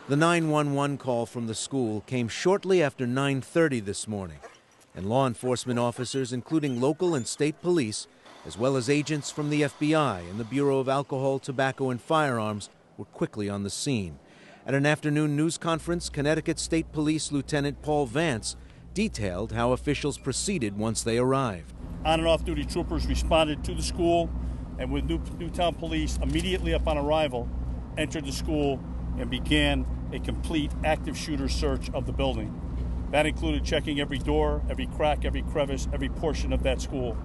The 911 call from the school came shortly after 9:30 this morning, and law enforcement officers, including local and state police, as well as agents from the FBI and the Bureau of Alcohol, Tobacco, and Firearms, were quickly on the scene. At an afternoon news conference, Connecticut State Police Lieutenant Paul Vance detailed how officials proceeded once they arrived. On and off duty troopers responded to the school, and with Newtown Police, immediately upon arrival, entered the school and began a complete active shooter search of the building. That included checking every door, every crack, every crevice, every portion of that school.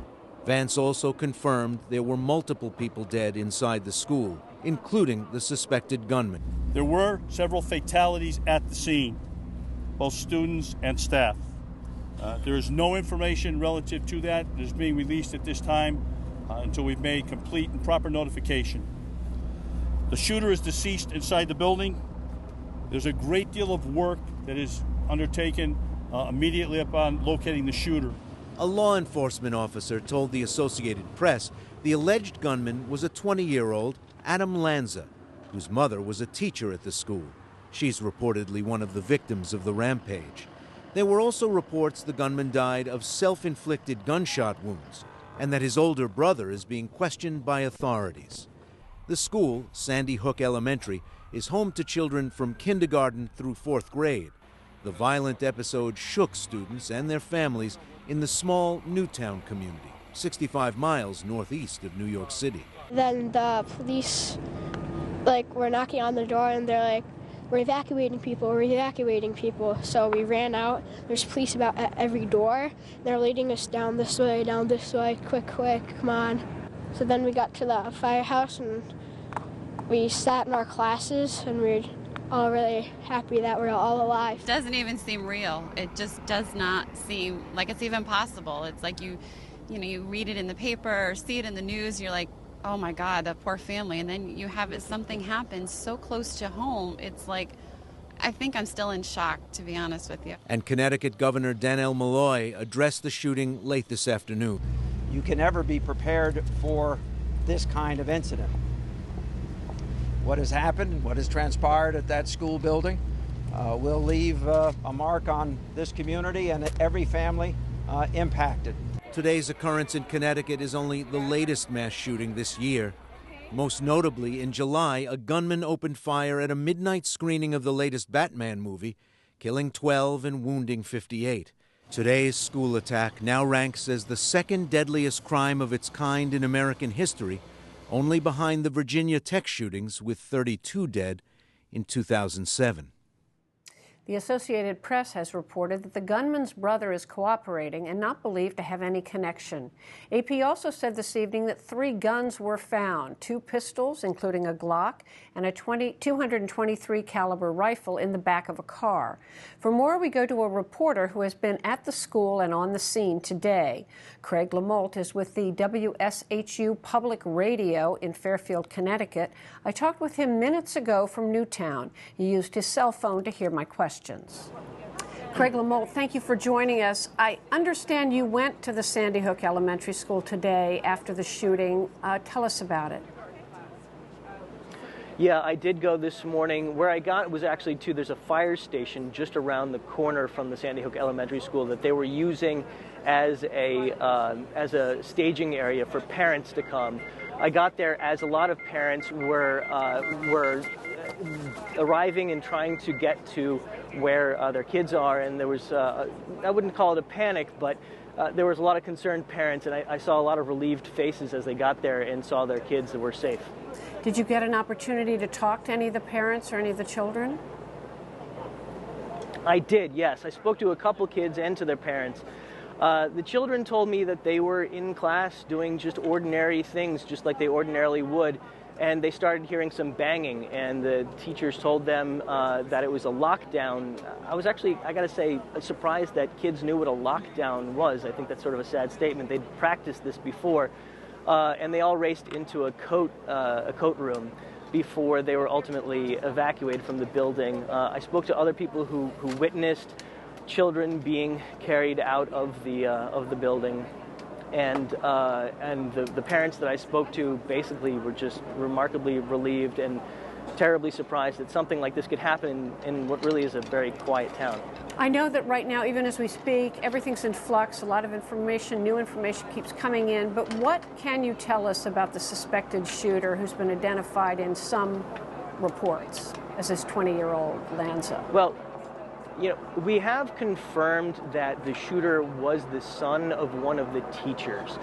Vance also confirmed there were multiple people dead inside the school, including the suspected gunman. There were several fatalities at the scene, both students and staff. There is no information relative to that that is being released at this time until we've made complete and proper notification. The shooter is deceased inside the building. There's a great deal of work that is undertaken immediately upon locating the shooter. A law enforcement officer told the Associated Press the alleged gunman was a 20-year-old Adam Lanza, whose mother was a teacher at the school. She's reportedly one of the victims of the rampage. There were also reports the gunman died of self-inflicted gunshot wounds, and that his older brother is being questioned by authorities. The school, Sandy Hook Elementary, is home to children from kindergarten through 4th grade. The violent episode shook students and their families in the small Newtown community, 65 miles northeast of New York City. Then the police, were knocking on the door, and they're like, we're evacuating people, we're evacuating people. So we ran out. There's police about at every door. They're leading us down this way, quick, come on. So then we got to the firehouse, and we sat in our classes, and we're all really happy that we're all alive. It doesn't even seem real. It just does not seem like it's even possible. It's like you read it in the paper or see it in the news, you're like, oh my God, that poor family. And then you have something happen so close to home. It's like, I think I'm still in shock, to be honest with you. And Connecticut Governor Dannell Malloy addressed the shooting late this afternoon. You can never be prepared for this kind of incident. What has happened, what has transpired at that school building will leave a mark on this community and every family impacted. Today's occurrence in Connecticut is only the latest mass shooting this year. Most notably, in July, a gunman opened fire at a midnight screening of the latest Batman movie, killing 12 and wounding 58. Today's school attack now ranks as the second deadliest crime of its kind in American history, only behind the Virginia Tech shootings with 32 dead in 2007. The Associated Press has reported that the gunman's brother is cooperating and not believed to have any connection. AP also said this evening that 3 guns were found, 2 pistols, including a Glock, and a 223 caliber rifle in the back of a car. For more, we go to a reporter who has been at the school and on the scene today. Craig Lamolt is with the WSHU Public Radio in Fairfield, Connecticut. I talked with him minutes ago from Newtown. He used his cell phone to hear my questions. Craig Lamolt, thank you for joining us. I understand you went to the Sandy Hook Elementary School today after the shooting. Tell us about it. Yeah, I did go this morning. Where I got was actually there's a fire station just around the corner from the Sandy Hook Elementary School that they were using as a staging area for parents to come. I got there as a lot of parents were arriving and trying to get to where their kids are, and there was, I wouldn't call it a panic, but there was a lot of concerned parents, and I saw a lot of relieved faces as they got there and saw their kids that were safe. Did you get an opportunity to talk to any of the parents or any of the children? I did, yes. I spoke to a couple kids and to their parents. The children told me that they were in class doing just ordinary things, just like they ordinarily would, and they started hearing some banging, and the teachers told them that it was a lockdown. I was actually, I gotta say, surprised that kids knew what a lockdown was. I think that's sort of a sad statement. They'd practiced this before, and they all raced into a coat room before they were ultimately evacuated from the building. I spoke to other people who witnessed children being carried out of the building, and the parents that I spoke to basically were just remarkably relieved and terribly surprised that something like this could happen in what really is a very quiet town. I know that right now, even as we speak, everything's in flux. A lot of information, new information keeps coming in. But what can you tell us about the suspected shooter who's been identified in some reports as this 20-year-old Lanza? Well, you know, we have confirmed that the shooter was the son of one of the teachers.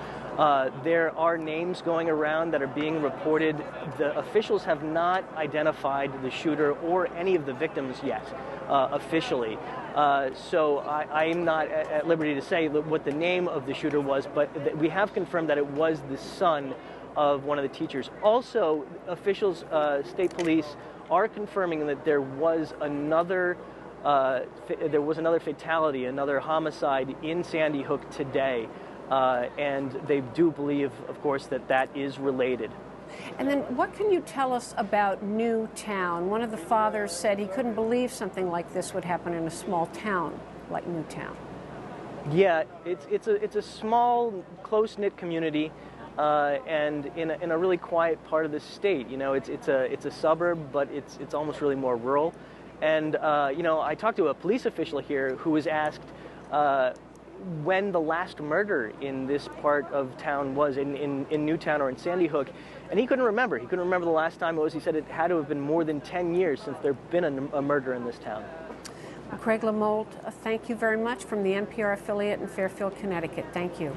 There are names going around that are being reported. The officials have not identified the shooter or any of the victims yet, officially. So I am not at liberty to say what the name of the shooter was, but we have confirmed that it was the son of one of the teachers. Also, officials, state police, are confirming that there was another fatality, another homicide in Sandy Hook today. And they do believe, of course, that that is related. And then what can you tell us about Newtown? One of the fathers said he couldn't believe something like this would happen in a small town like Newtown. Yeah, it's a small, close-knit community, and in a really quiet part of the state. You know, it's a suburb, but it's almost really more rural. And you know, I talked to a police official here who was asked when the last murder in this part of town was, in Newtown or in Sandy Hook, and he couldn't remember. He couldn't remember the last time it was. He said it had to have been more than 10 years since there'd been a murder in this town. Craig LaMolt, thank you very much from the NPR affiliate in Fairfield, Connecticut. Thank you.